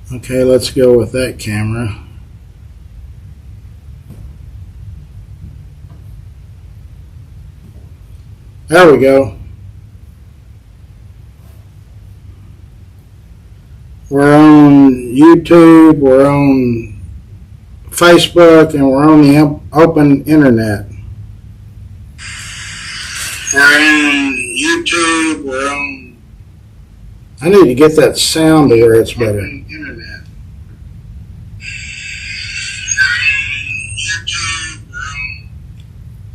Okay, let's go with that camera. There we go. We're on YouTube, we're on Facebook, and we're on the open internet. We're on YouTube, we're on... I need to get that sound to where it's better. Internet.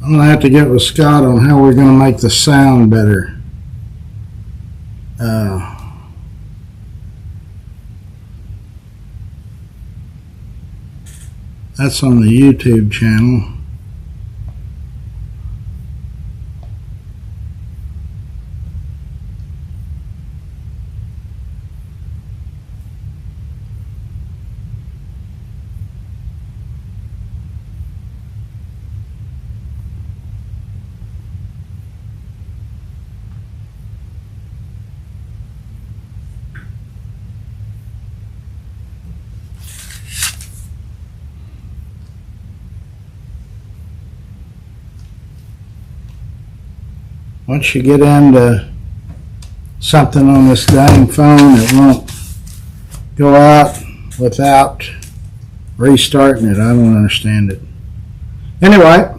I'm going to have to get with Scott on how we're going to make the sound better. That's on the YouTube channel. Once you get into something on this dang phone, it won't go out without restarting it. I don't understand it. Anyway,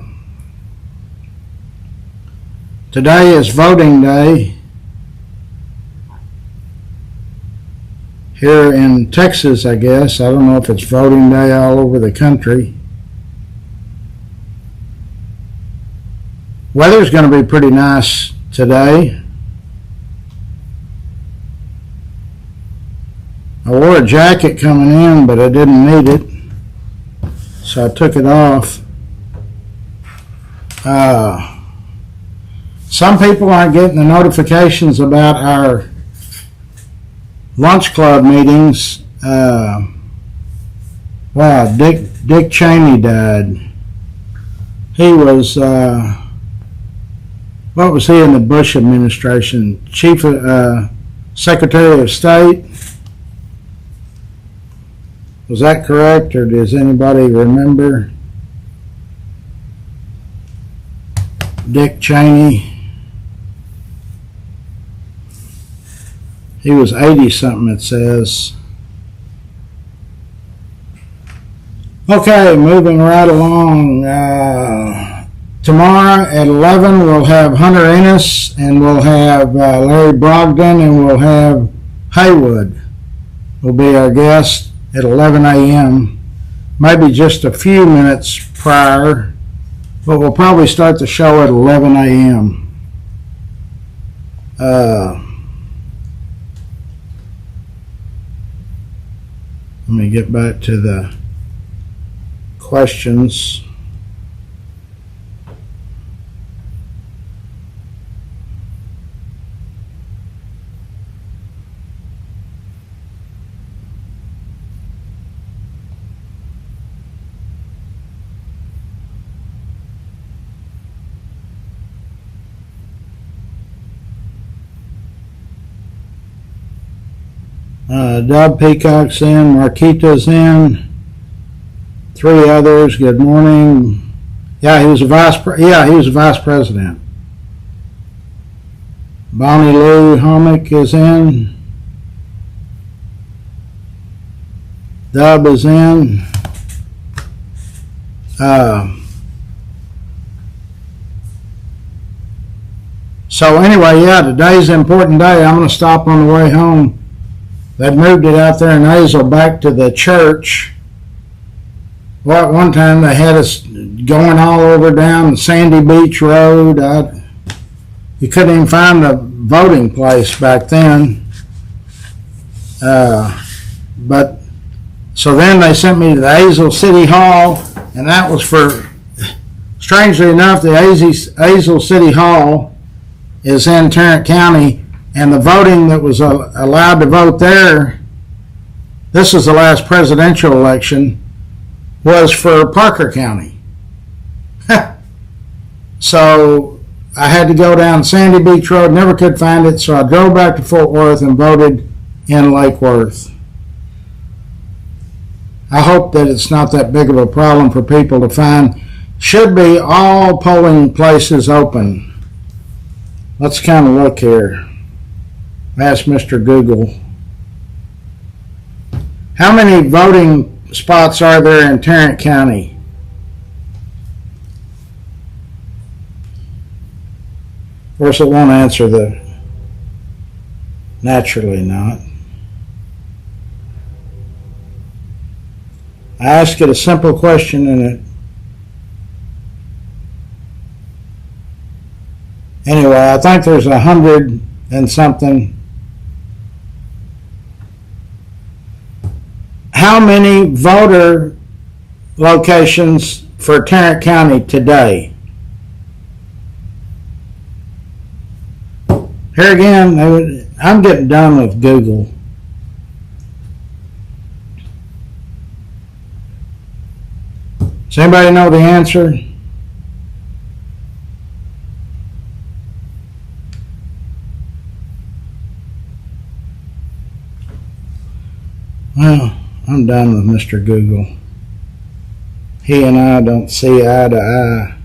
today is voting day here in Texas, I guess. I don't know if it's voting day all over the country. Weather's going to be pretty nice today. I wore a jacket coming in, but I didn't need it, so I took it off. Some people aren't getting the notifications about our lunch club meetings. Wow, Dick Cheney died. He was... what was he in the Bush administration? Secretary of State? Was that correct, or does anybody remember? Dick Cheney. He was 80-something, it says. Okay, moving right along. Tomorrow at 11, we'll have Hunter Ennis, and we'll have Larry Brogdon, and we'll have Haywood will be our guest at 11 a.m. Maybe just a few minutes prior, but we'll probably start the show at 11 a.m. Let me get back to the questions. Dub Peacock's in, Marquita's in, 3 others. Good morning. Yeah, he was a vice president. Bonnie Lou Homick is in. Dub is in. So anyway, yeah, today's an important day. I'm going to stop on the way home. They've moved it out there in Hazel back to the church. Well, at one time they had us going all over down Sandy Beach Road. You couldn't even find a voting place back then. But so then they sent me to the Hazel City Hall, and that was for, strangely enough, the Hazel City Hall is in Tarrant County. And the voting that was allowed to vote there, this was the last presidential election, was for Parker County. So I had to go down Sandy Beach Road, never could find it, so I drove back to Fort Worth and voted in Lake Worth. I hope that it's not that big of a problem for people to find. Should be all polling places open. Let's kind of look here. Ask Mr. Google. How many voting spots are there in Tarrant County? Of course, it won't answer the naturally not. I ask it a simple question and it anyway, I think there's 100 and something. How many voter locations for Tarrant County today? Here again, I'm getting done with Google. Does anybody know the answer? Well, I'm done with Mr. Google. He and I don't see eye to eye.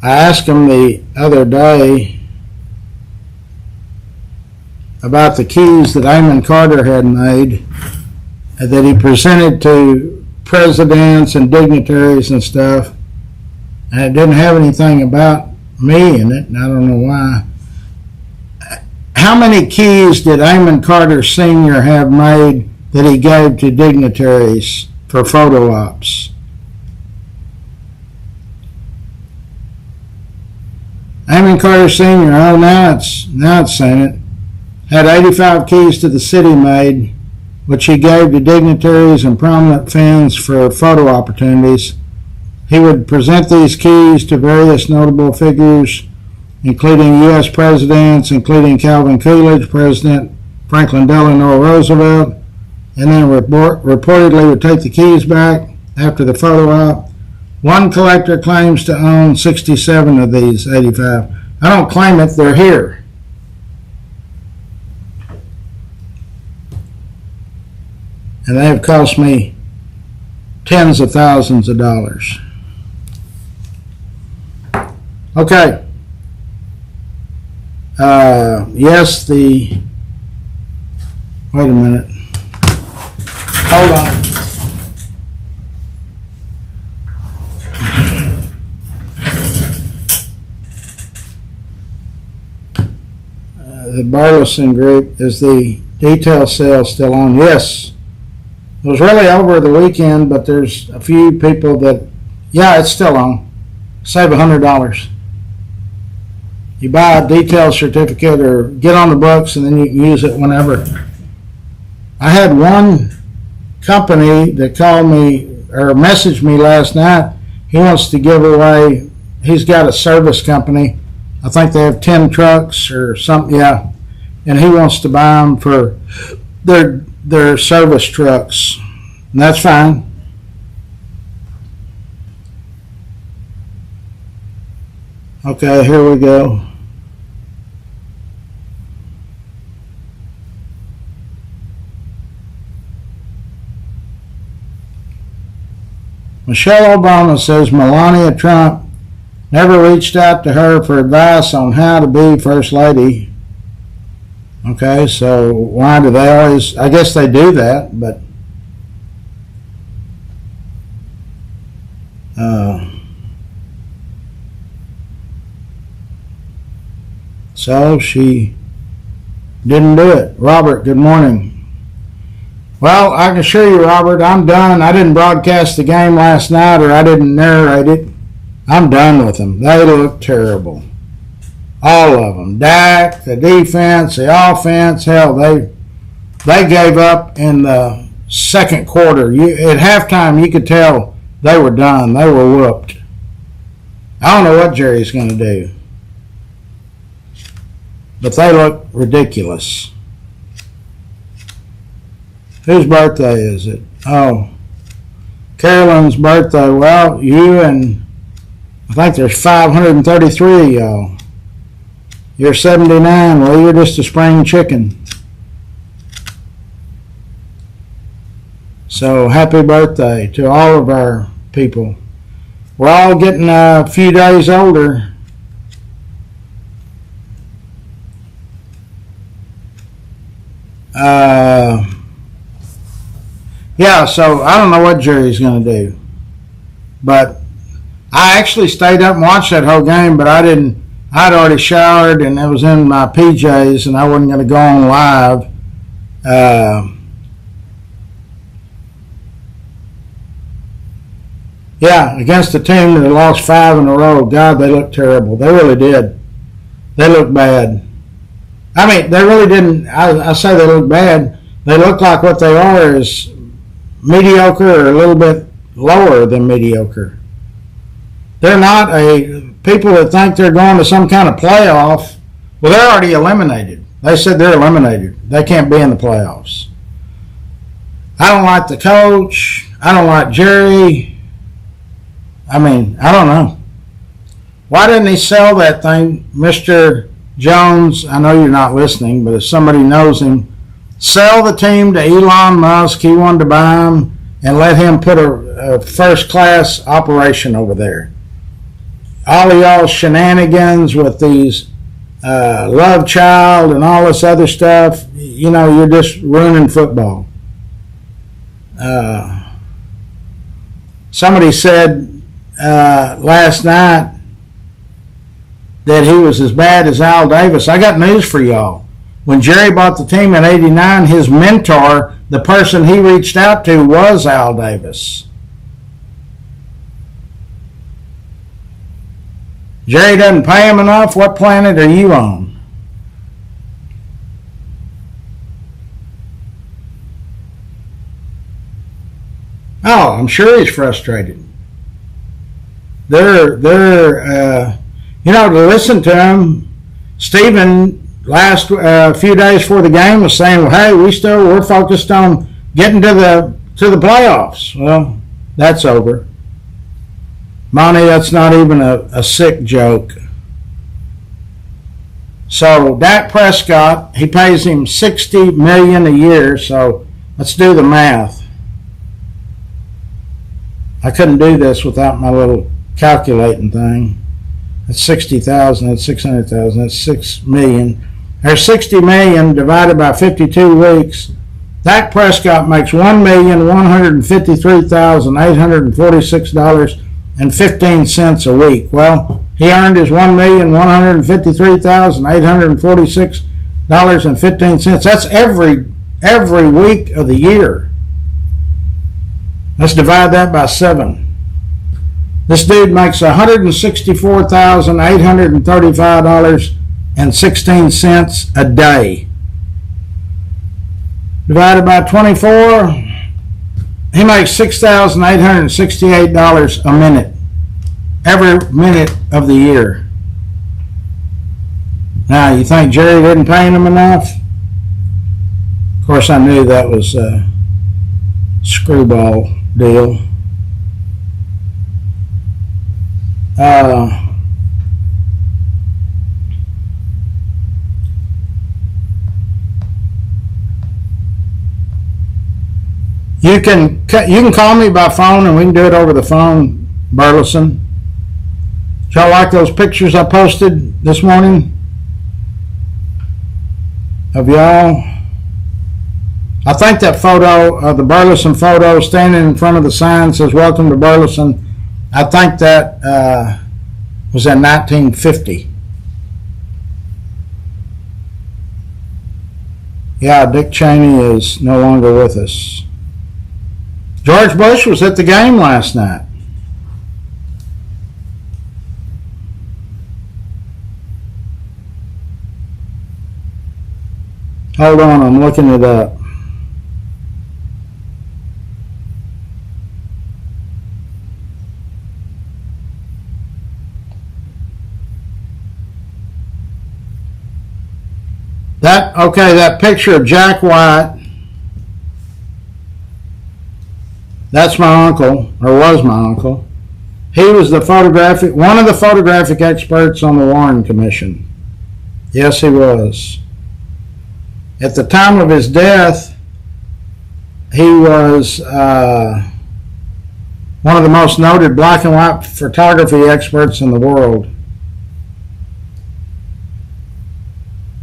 I asked him the other day about the keys that Amon Carter had made that he presented to presidents and dignitaries and stuff, and it didn't have anything about me in it, and I don't know why. How many keys did Amon Carter Sr. have made that he gave to dignitaries for photo ops? Amon Carter Sr., oh, now it's saying it, had 85 keys to the city made, which he gave to dignitaries and prominent fans for photo opportunities. He would present these keys to various notable figures, including U.S. presidents, including Calvin Coolidge, President Franklin Delano Roosevelt, and then reportedly would take the keys back after the photo op. One collector claims to own 67 of these 85. I don't claim it, they're here. And they have cost me tens of thousands of dollars. Okay. Yes, wait a minute. Hold on. The Burleson Group, is the detail sale still on? Yes. It was really over the weekend, but there's a few people that, yeah, it's still on. Save $100. You buy a detail certificate or get on the books and then you can use it whenever. I had one company that called me or messaged me last night. He wants to give away, he's got a service company. I think they have 10 trucks or something, yeah. And he wants to buy them for their service trucks. And that's fine. Okay, here we go. Michelle Obama says Melania Trump never reached out to her for advice on how to be First Lady. Okay, so why do they always, I guess they do that, but so she didn't do it. Robert, good morning. Well, I can assure you, Robert, I'm done. I didn't broadcast the game last night, or I didn't narrate it. I'm done with them. They look terrible. All of them. Dak, the defense, the offense. Hell, they gave up in the second quarter. At halftime, you could tell they were done. They were whooped. I don't know what Jerry's going to do. But they look ridiculous. Whose birthday is it? Oh, Carolyn's birthday. Well, you and I think there's 533 of y'all. You're 79. Well, you're just a spring chicken. So happy birthday to all of our people. We're all getting a few days older. Yeah, so I don't know what Jerry's going to do. But I actually stayed up and watched that whole game, but I didn't. I'd already showered and it was in my PJs and I wasn't going to go on live. Yeah, against a team that lost 5 in a row. God, they looked terrible. They really did. They looked bad. I mean, they really didn't. I say they look bad. They look like what they are is mediocre or a little bit lower than mediocre. They're not people that think they're going to some kind of playoff. Well, they're already eliminated. They said they're eliminated. They can't be in the playoffs. I don't like the coach. I don't like Jerry. I mean, I don't know. Why didn't he sell that thing, Mr. Jones? I know you're not listening, but if somebody knows him, sell the team to Elon Musk. He wanted to buy him and let him put a first-class operation over there. All of y'all shenanigans with these love child and all this other stuff, you know, you're just ruining football. Somebody said last night that he was as bad as Al Davis. I got news for y'all. When Jerry bought the team in '89, his mentor, the person he reached out to, was Al Davis. Jerry doesn't pay him enough. What planet are you on? Oh, I'm sure he's frustrated. They're to listen to him. Stephen, last few days before the game, was saying, well, hey, we're focused on getting to the playoffs. Well, that's over. Monty, that's not even a sick joke. So Dak Prescott, he pays him $60 million a year, so let's do the math. I couldn't do this without my little calculating thing. That's 60,000, that's 600,000, that's 6 million. There's 60 million divided by 52 weeks. Dak Prescott makes $1,153,846.15 a week. Well, he earned his $1,153,846.15. That's every week of the year. Let's divide that by 7. This dude makes $164,835.16 a day. Divided by 24, he makes $6,868 a minute. Every minute of the year. Now, you think Jerry didn't pay him enough? Of course, I knew that was a screwball deal. You can call me by phone and we can do it over the phone, Burleson. Did y'all like those pictures I posted this morning of y'all? I think that photo, the Burleson photo, standing in front of the sign says "Welcome to Burleson." I think that was in 1950. Yeah, Dick Cheney is no longer with us. George Bush was at the game last night. Hold on, I'm looking it up. That picture of Jack White, that's my uncle, or was my uncle. He was one of the photographic experts on the Warren Commission. Yes, he was. At the time of his death, he was one of the most noted black and white photography experts in the world.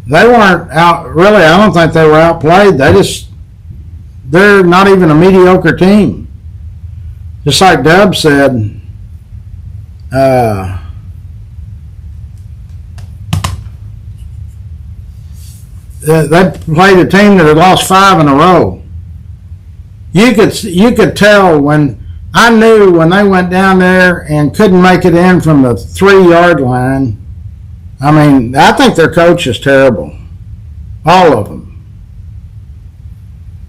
They weren't out, really, I don't think they were outplayed. They're not even a mediocre team. Just like Dub said, they played a team that had lost 5 in a row. You could tell I knew when they went down there and couldn't make it in from the 3-yard line. I mean, I think their coach is terrible. All of them.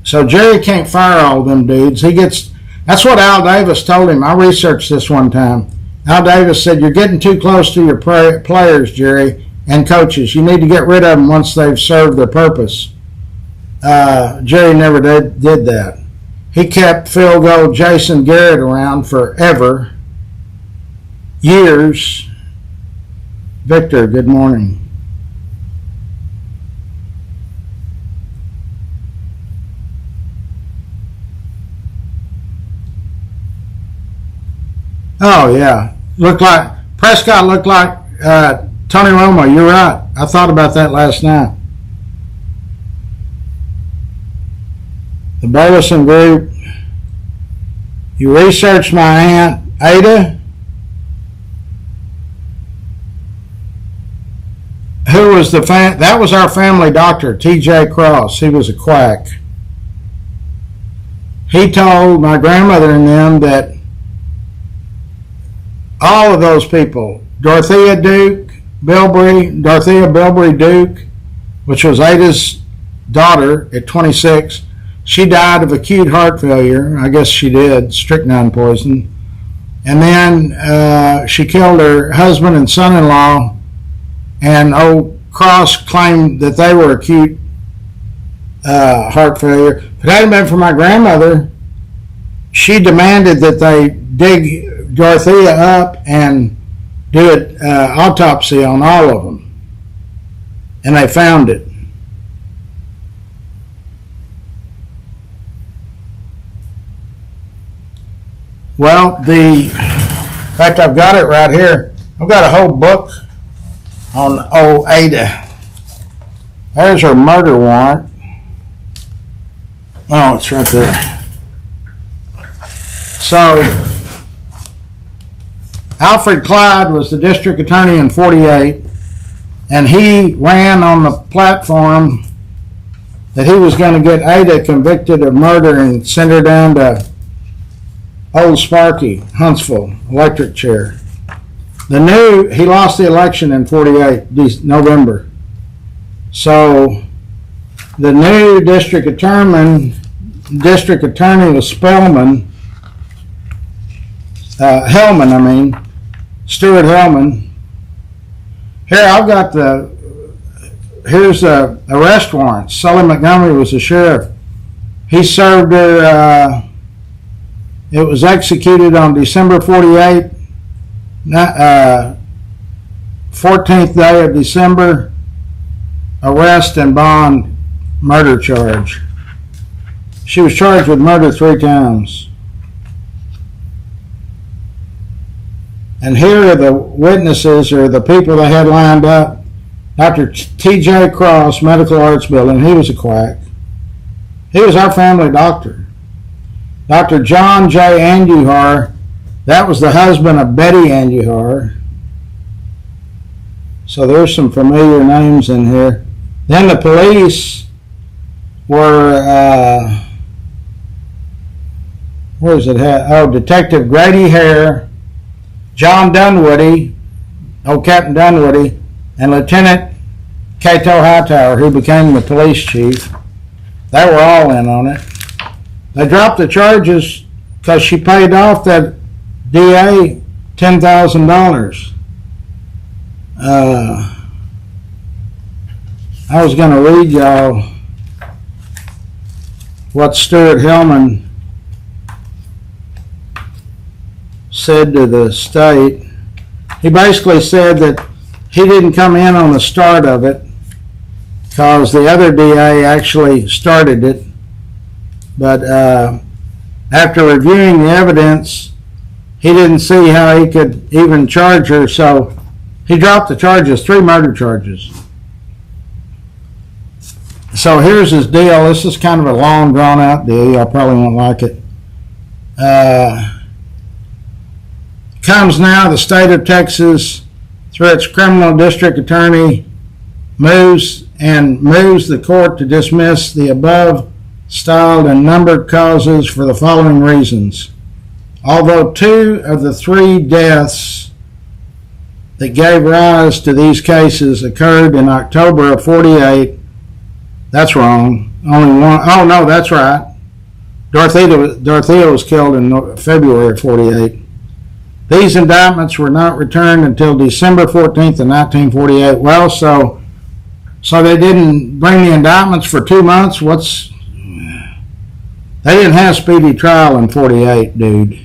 So Jerry can't fire all them dudes. That's what Al Davis told him. I researched this one time. Al Davis said, "You're getting too close to your players, Jerry, and coaches. You need to get rid of them once they've served their purpose." Jerry never did that. He kept field goal Jason Garrett around forever, years. Victor, good morning. Oh, yeah. Prescott looked like Tony Romo. You're right. I thought about that last night. The Burleson Group. You researched my aunt, Ada. Who was that was our family doctor, T.J. Cross. He was a quack. He told my grandmother and them that all of those people, Dorothea Bilbrey Duke, which was Ada's daughter at 26, she died of acute heart failure. I guess she did, strychnine poison. And then she killed her husband and son-in-law, and old Cross claimed that they were acute heart failure. If it hadn't been for my grandmother, she demanded that they dig Dorothea up and do an autopsy on all of them. And they found it. Well, in fact, I've got it right here. I've got a whole book on old Ada. There's her murder warrant. Oh, it's right there. So, Alfred Clyde was the district attorney in 48, and he ran on the platform that he was going to get Ada convicted of murder and send her down to Old Sparky, Huntsville, electric chair. He lost the election in 48, November. So the new district attorney was Stuart Hellman. Here, I've got here's the arrest warrant. Sully Montgomery was the sheriff. He served her, it was executed on December 48, 14th day of December, arrest and bond murder charge. She was charged with murder 3 times. And here are the witnesses, or the people they had lined up. Dr. T.J. Cross, Medical Arts Building, he was a quack. He was our family doctor. Dr. John J. Andujar, that was the husband of Betty Andujar. So there's some familiar names in here. Then the police were, where is it at? Oh, Detective Grady Hare, John Dunwoody, Captain Dunwoody, and Lieutenant Cato Hightower, who became the police chief. They were all in on it. They dropped the charges because she paid off that DA $10,000. I was going to read y'all what Stuart Hellman said to the state. He basically said that he didn't come in on the start of it because the other DA actually started it. but after reviewing the evidence, he didn't see how he could even charge her, so he dropped the charges, 3 murder charges. So here's his deal. This is kind of a long, drawn-out deal. I probably won't like it. Comes now, the state of Texas, through its criminal district attorney, moves the court to dismiss the above styled and numbered causes for the following reasons. Although 2 of the 3 deaths that gave rise to these cases occurred in October of 48, that's wrong. Only one. Oh, no, that's right. Dorothea was killed in February of 48. These indictments were not returned until December 14th of 1948. Well, so they didn't bring the indictments for 2 months? They didn't have speedy trial in 48, dude.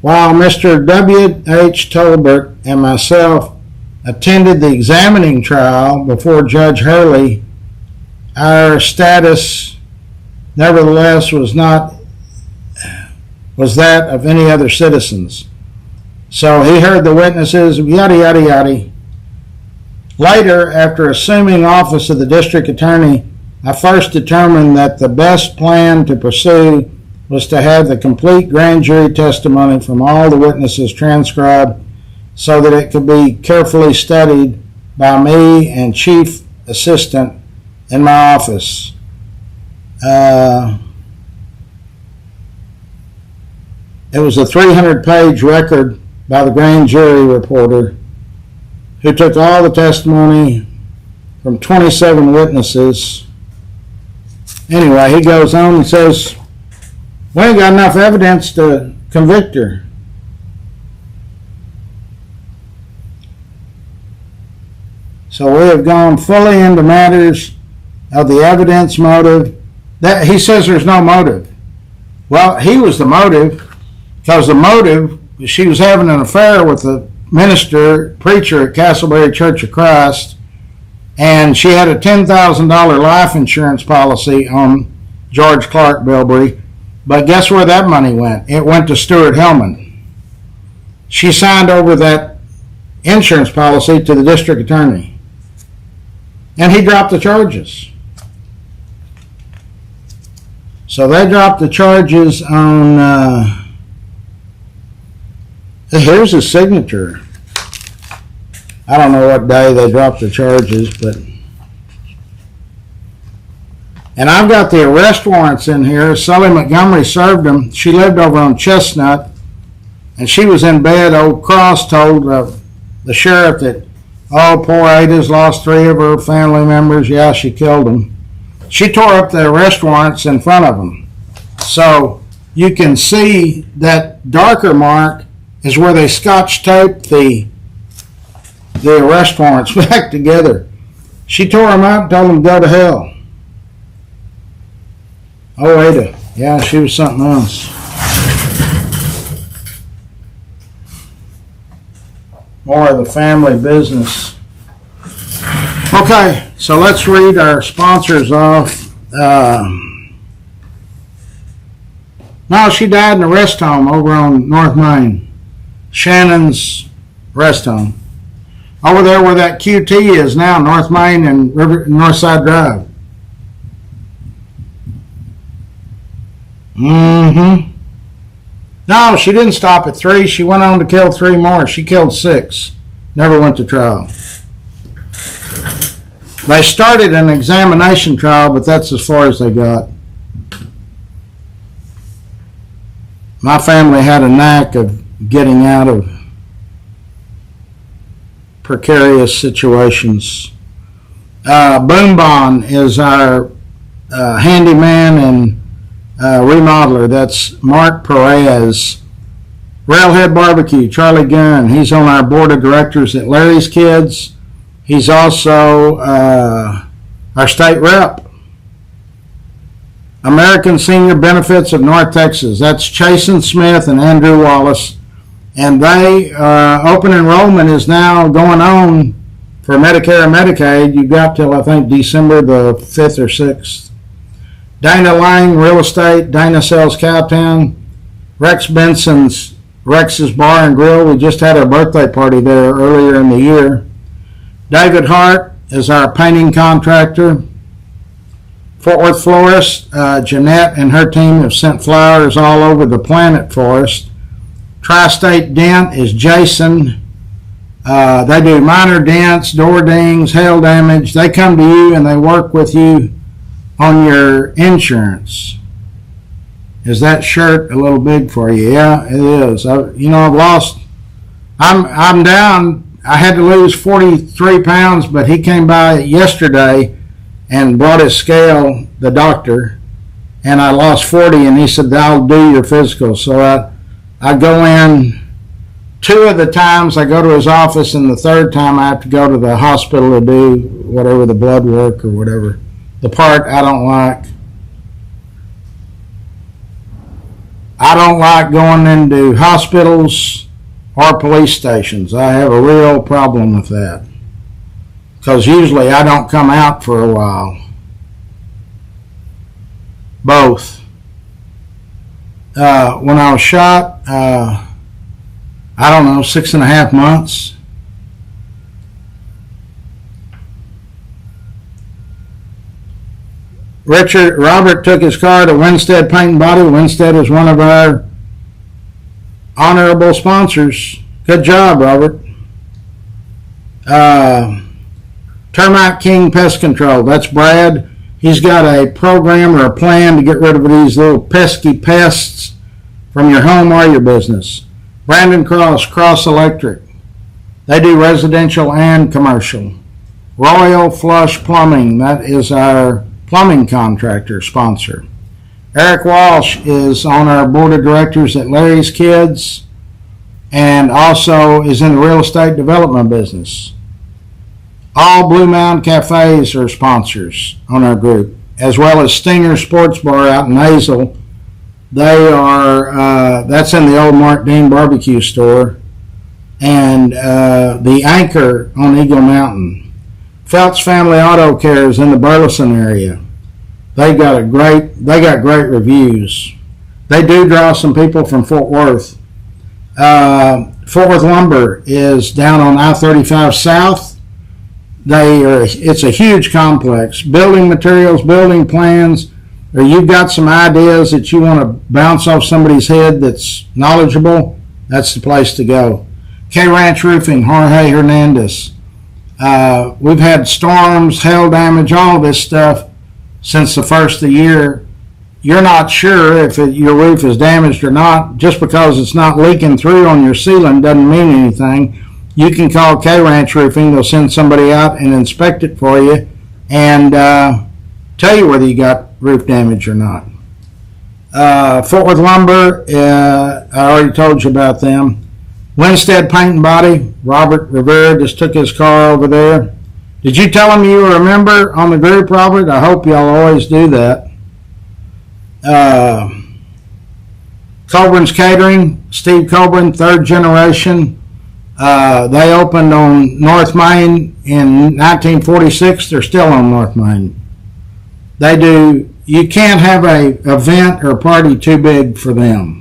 While Mr. W.H. Tolbert and myself attended the examining trial before Judge Hurley, our status nevertheless was that of any other citizens. So he heard the witnesses, yada, yada, yada. Later, after assuming office of the district attorney, I first determined that the best plan to pursue was to have the complete grand jury testimony from all the witnesses transcribed so that it could be carefully studied by me and chief assistant in my office. It was a 300-page record by the grand jury reporter who took all the testimony from 27 witnesses. Anyway, he goes on and says, we ain't got enough evidence to convict her. So we have gone fully into matters of the evidence, motive. That he says there's no motive. Well, he was the motive, because the motive, she was having an affair with the preacher at Castleberry Church of Christ, and she had a $10,000 life insurance policy on George Clark Bilbrey. But guess where that money went? It went to Stuart Hellman. She signed over that insurance policy to the district attorney, and he dropped the charges. So they dropped the charges on, here's his signature. I don't know what day they dropped the charges, but, and I've got the arrest warrants in here. Sully Montgomery served them. She lived over on Chestnut, and she was in bed. Old Cross told the sheriff that, oh, poor Ada's lost 3 of her family members. Yeah, she killed them. She tore up the arrest warrants in front of them. So you can see that darker mark is where they scotch taped the arrest warrants back together. She tore them up and told them to go to hell. Oh, Ada. Yeah, she was something else. More of the family business. Okay, so let's read our sponsors off. No, she died in a rest home over on North Main. Shannon's rest home. Over there where that QT is now, North Main and Northside Drive. Mm-hmm. No, she didn't stop at 3. She went on to kill 3 more. She killed 6. Never went to trial. They started an examination trial, but that's as far as they got. My family had a knack of getting out of precarious situations. Boom Bond is our handyman and remodeler. That's Mark Perez. Railhead Barbecue, Charlie Gunn. He's on our board of directors at Larry's Kids. He's also our state rep. American Senior Benefits of North Texas. That's Chasen Smith and Andrew Wallace. And they, open enrollment is now going on for Medicare and Medicaid. You've got till, I think, December the 5th or 6th. Dana Lang Real Estate, Dana Sells Cowtown. Rex Benson's Rex's Bar and Grill. We just had our birthday party there earlier in the year. David Hart is our painting contractor. Fort Worth Florist, Jeanette and her team have sent flowers all over the planet for us. Tri-State Dent is Jason. They do minor dents, door dings, hail damage. They come to you and they work with you on your insurance. Is that shirt a little big for you? Yeah, it is. I've lost. I'm down. I had to lose 43 pounds, but he came by yesterday and brought his scale, the doctor, and I lost 40, and he said, I'll do your physical. So I go in 2 of the times I go to his office, and the 3rd time I have to go to the hospital to do whatever, the blood work or whatever. The part I don't like. I don't like going into hospitals or police stations. I have a real problem with that. Because usually I don't come out for a while. Both. When I was shot, I don't know, 6.5 months. Robert took his car to Winstead Paint and Body. Winstead is one of our honorable sponsors. Good job, Robert. Termite King Pest Control. That's Brad. He's got a program or a plan to get rid of these little pesky pests from your home or your business. Brandon Cross Electric. They do residential and commercial. Royal Flush Plumbing. That is our plumbing contractor sponsor. Eric Walsh is on our board of directors at Larry's Kids and also is in the real estate development business. All Blue Mountain Cafes are sponsors on our group, as well as Stinger Sports Bar out in Hazel. They are, that's in the old Mark Dean barbecue store, and the Anchor on Eagle Mountain. Phelps Family Auto Care is in the Burleson area. They got great reviews. They do draw some people from Fort Worth. Fort Worth Lumber is down on I-35 South. It's a huge complex. Building materials, building plans, or you've got some ideas that you want to bounce off somebody's head that's knowledgeable, that's the place to go. K-Ranch Roofing, Jorge Hernandez. We've had storms, hail damage, all this stuff since the first of the year. You're not sure if your roof is damaged or not. Just because it's not leaking through on your ceiling doesn't mean anything. You can call K-Ranch Roofing. They'll send somebody out and inspect it for you and tell you whether you got roof damage or not. Fort Worth Lumber, I already told you about them. Winstead Paint and Body, Robert Rivera just took his car over there. Did you tell him you were a member on the group, Robert? I hope y'all always do that. Colburn's Catering, Steve Colburn, 3rd generation. They opened on North Main in 1946. They're still on North Main. You can't have an event or party too big for them.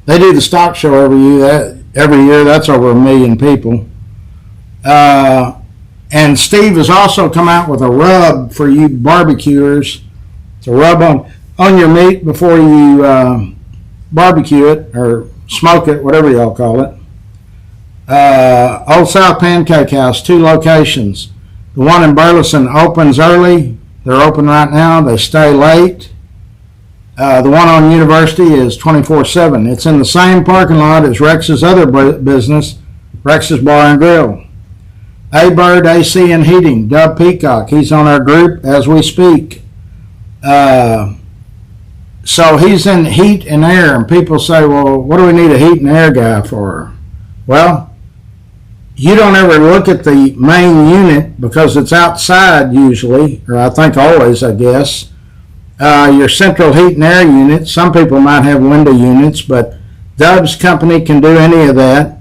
They do the stock show every year. That's over 1 million people. And Steve has also come out with a rub for you barbecuers to rub on your meat before you barbecue it or smoke it, whatever y'all call it. Old South Pancake House, 2 locations. The one in Burleson opens early. They're open right now. They stay late. The one on University is 24/7. It's in the same parking lot as Rex's other business, Rex's Bar and Grill. A-Bird AC and Heating, Dub Peacock. He's on our group as we speak. So he's in heat and air, and people say, well, what do we need a heat and air guy for? Well, you don't ever look at the main unit because it's outside usually, or I think always, I guess. Your central heat and air unit, some people might have window units, but Dub's company can do any of that.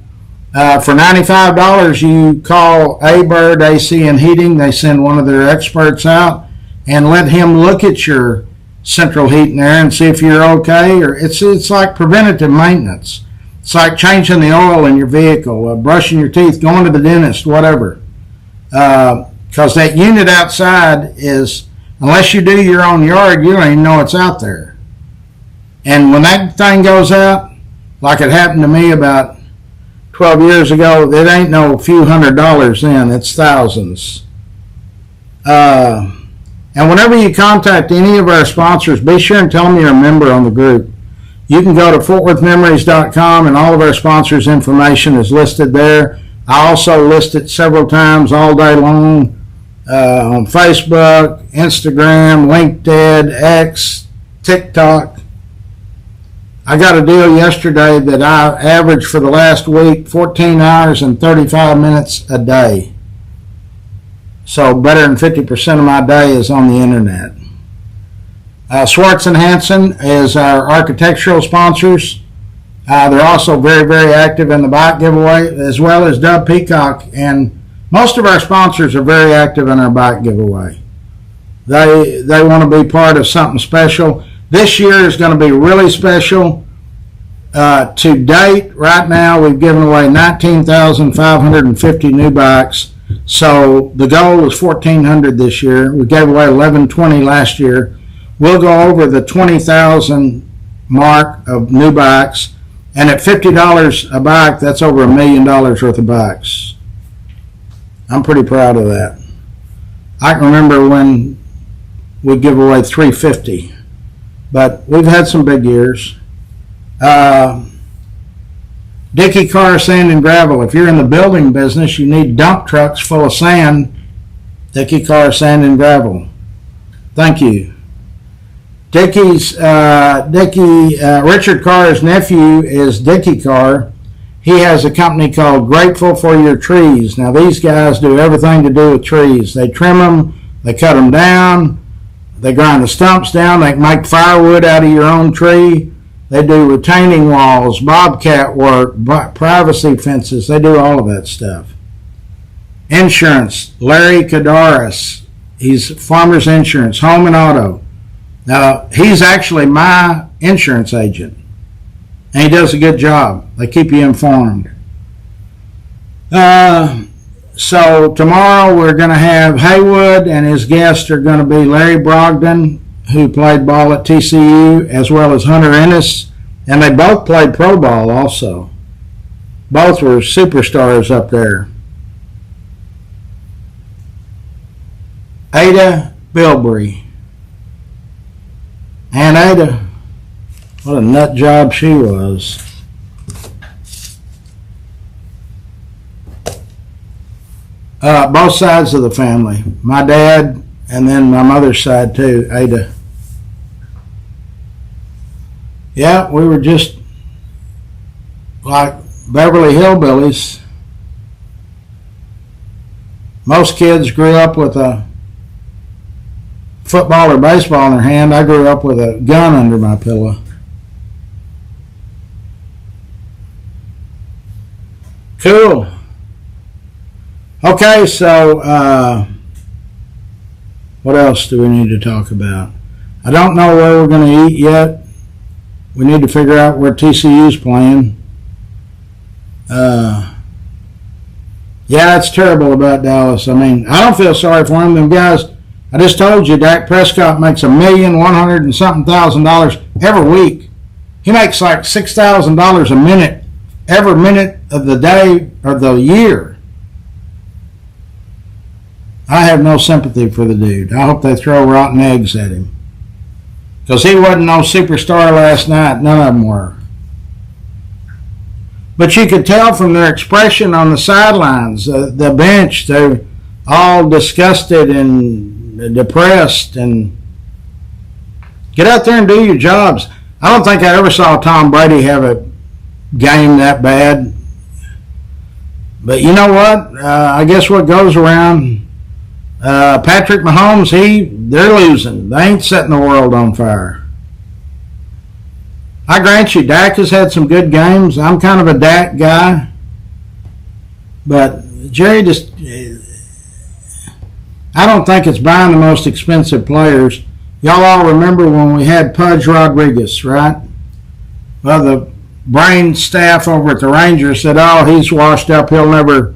For $95, you call A-Bird AC and Heating. They send one of their experts out, and let him look at your central heat and air and see if you're okay. Or it's like preventative maintenance. It's like changing the oil in your vehicle, brushing your teeth, going to the dentist, whatever. Because that unit outside is, unless you do your own yard, you don't even know it's out there. And when that thing goes out, like it happened to me about 12 years ago, it ain't no few $100s in, it's thousands. And whenever you contact any of our sponsors, be sure and tell them you're a member on the group. You can go to fortworthmemories.com, and all of our sponsors' information is listed there. I also list it several times all day long on Facebook, Instagram, LinkedIn, X, TikTok. I got a deal yesterday that I averaged for the last week 14 hours and 35 minutes a day. So better than 50% of my day is on the internet. Swartz and Hanson is our architectural sponsors. They're also very, very active in the bike giveaway, as well as Dub Peacock. And most of our sponsors are very active in our bike giveaway. They want to be part of something special. This year is going to be really special. To date, right now, we've given away 19,550 new bikes. So the goal was 1,400 this year. We gave away 1,120 last year. We'll go over the 20,000 mark of new bikes. And at $50 a bike, that's over $1 million worth of bikes. I'm pretty proud of that. I can remember when we give away 350, but we've had some big years. Dickey Car Sand and Gravel. If you're in the building business, you need dump trucks full of sand. Dickey Car Sand and Gravel. Thank you. Richard Carr's nephew is Dickey Carr. He has a company called Grateful for Your Trees. Now these guys do everything to do with trees. They trim them, they cut them down, they grind the stumps down, they make firewood out of your own tree. They do retaining walls, bobcat work, privacy fences. They do all of that stuff. Insurance, Larry Kadaris. He's Farmers Insurance, Home and Auto. Now, he's actually my insurance agent, and he does a good job. They keep you informed. So tomorrow we're going to have Haywood, and his guests are going to be Larry Brogdon, who played ball at TCU, as well as Hunter Ennis, and they both played pro ball also. Both were superstars up there. Ada Bilbrey. And Ada, what a nut job she was. Both sides of the family. My dad, and then my mother's side too, Ada. Yeah, we were just like Beverly Hillbillies. Most kids grew up with a football or baseball in their hand. I grew up with a gun under my pillow. Cool. Okay, so what else do we need to talk about? I don't know where we're going to eat yet. We need to figure out where TCU's playing. Yeah, it's terrible about Dallas. I mean, I don't feel sorry for them. Them guys, I just told you, Dak Prescott makes $1,100,000 and something every week. He makes like $6,000 a minute, every minute of the day or the year. I have no sympathy for the dude. I hope they throw rotten eggs at him. Because he wasn't no superstar last night. None of them were. But you could tell from their expression on the sidelines, the bench, they're all disgusted and depressed. And get out there and do your jobs. I don't think I ever saw Tom Brady have a game that bad. But you know what? I guess what goes around... Patrick Mahomes, they're losing. They ain't setting the world on fire. I grant you, Dak has had some good games. I'm kind of a Dak guy. But Jerry just... I don't think it's buying the most expensive players. Y'all all remember when we had Pudge Rodriguez, right? Well, the brain staff over at the Rangers said, oh, he's washed up. He'll never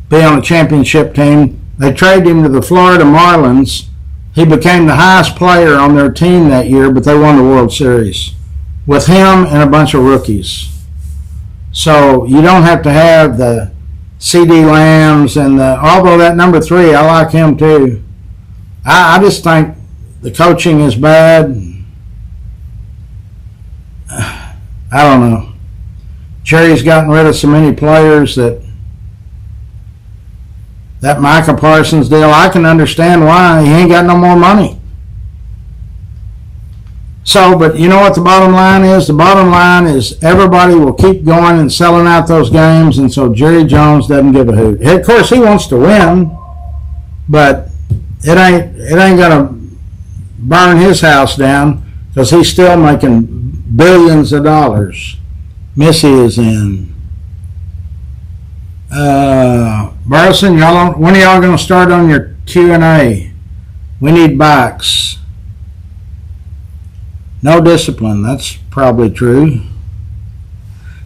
be on a championship team. They traded him to the Florida Marlins. He became the highest player on their team that year, but they won the World Series with him and a bunch of rookies. So you don't have to have the C.D. Lambs and although that number 3, I like him too. I just think the coaching is bad. I don't know. Jerry's gotten rid of so many players that Micah Parsons deal, I can understand why. He ain't got no more money. So, but you know what the bottom line is? The bottom line is everybody will keep going and selling out those games, and so Jerry Jones doesn't give a hoot. Of course, he wants to win, but it ain't gonna burn his house down because he's still making billions of dollars. Missy is in. Burleson, when are y'all going to start on your Q&A? We need bikes. No discipline. That's probably true.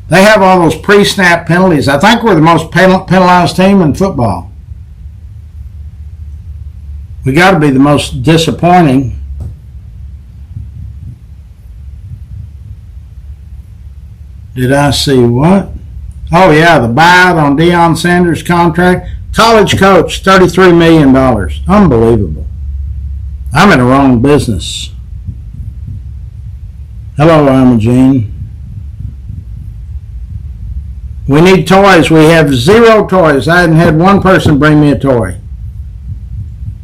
They have all those pre-snap penalties. I think we're the most penalized team in football. We got to be the most disappointing. Did I see what? Oh, yeah, the buyout on Deion Sanders' contract. College coach, $33 million. Unbelievable. I'm in the wrong business. Hello, Imogene. We need toys. We have 0 toys. I hadn't had one person bring me a toy.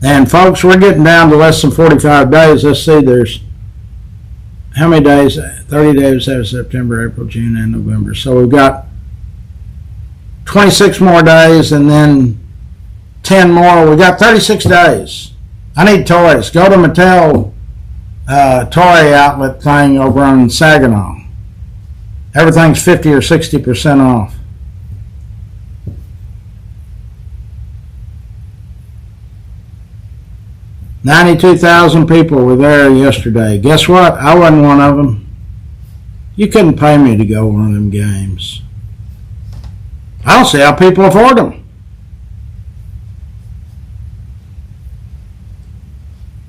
And, folks, we're getting down to less than 45 days. Let's see, there's how many days? 30 days out of September, April, June, and November. So we've got 26 more days and then 10 more. We got 36 days. I need toys. Go to Mattel toy outlet thing over on Saginaw. Everything's 50 or 60% off. $92,000 people were there yesterday. Guess what? I wasn't one of them. You couldn't pay me to go to one of them games. I don't see how people afford them.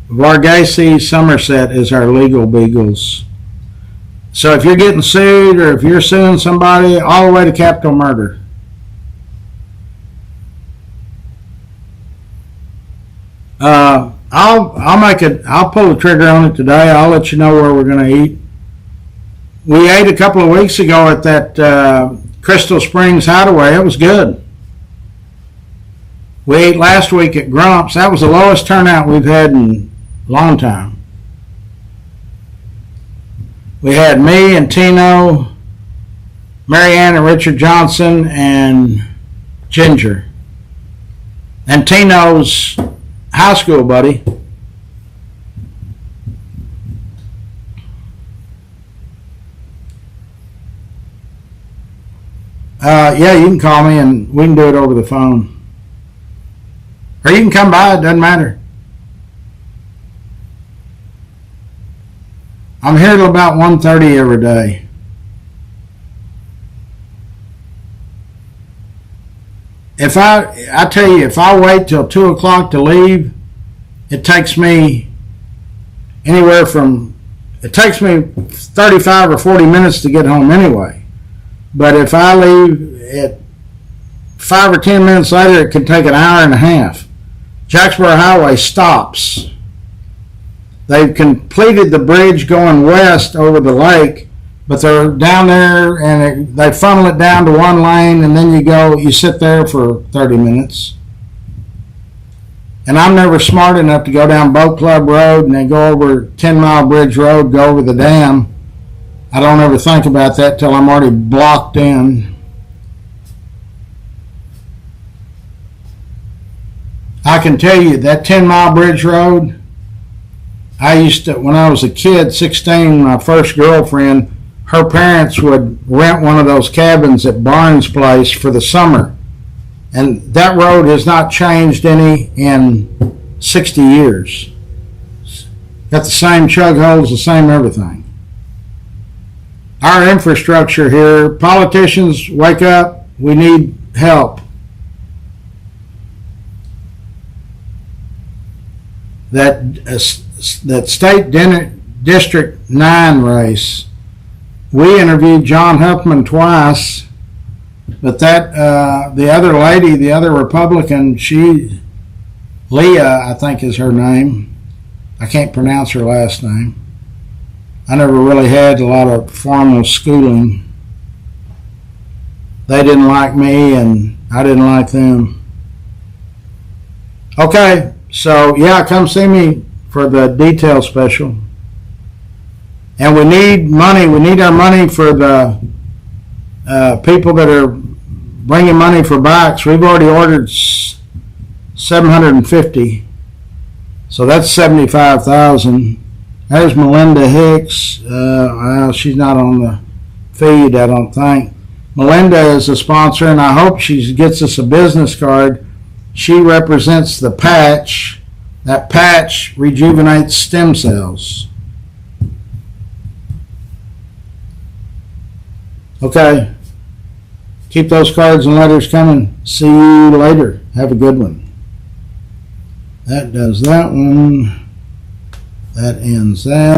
Varghese Somerset is our legal beagles. So if you're getting sued or if you're suing somebody, all the way to capital murder. I'll pull the trigger on it today. I'll let you know where we're going to eat. We ate a couple of weeks ago at that Crystal Springs Hideaway. It was good. We ate last week at Grump's. That was the lowest turnout we've had in a long time. We had me and Tino, Marianne and Richard Johnson, and Ginger. And Tino's high school buddy. Yeah, you can call me and we can do it over the phone. Or you can come by, it doesn't matter. I'm here till about 1:30 every day. I tell you, if I wait till 2 o'clock to leave, it takes me 35 or 40 minutes to get home anyway. But if I leave at 5 or 10 minutes later, it can take an hour and a half. Jacksboro Highway stops. They've completed the bridge going west over the lake, but they're down there and they funnel it down to one lane, and then you sit there for 30 minutes. And I'm never smart enough to go down Boat Club Road and then go over 10 Mile Bridge Road, go over the dam. I don't ever think about that till I'm already blocked in. I can tell you that 10 Mile Bridge Road, when I was a kid, 16, my first girlfriend, her parents would rent one of those cabins at Barnes Place for the summer. And that road has not changed any in 60 years. Got the same chug holes, the same everything. Our infrastructure here, politicians, wake up, we need help. That state District 9 race, we interviewed John Huffman twice, but the other lady, the other Republican, Leah, I think is her name. I can't pronounce her last name. I never really had a lot of formal schooling. They didn't like me and I didn't like them. Okay, so yeah, come see me for the detail special. And we need money. We need our money for the people that are bringing money for bikes. We've already ordered 750. So that's 75,000. There's Melinda Hicks. Well, she's not on the feed, I don't think. Melinda is a sponsor, and I hope she gets us a business card. She represents the patch. That patch rejuvenates stem cells. Okay. Keep those cards and letters coming. See you later. Have a good one. That does that one. That ends that.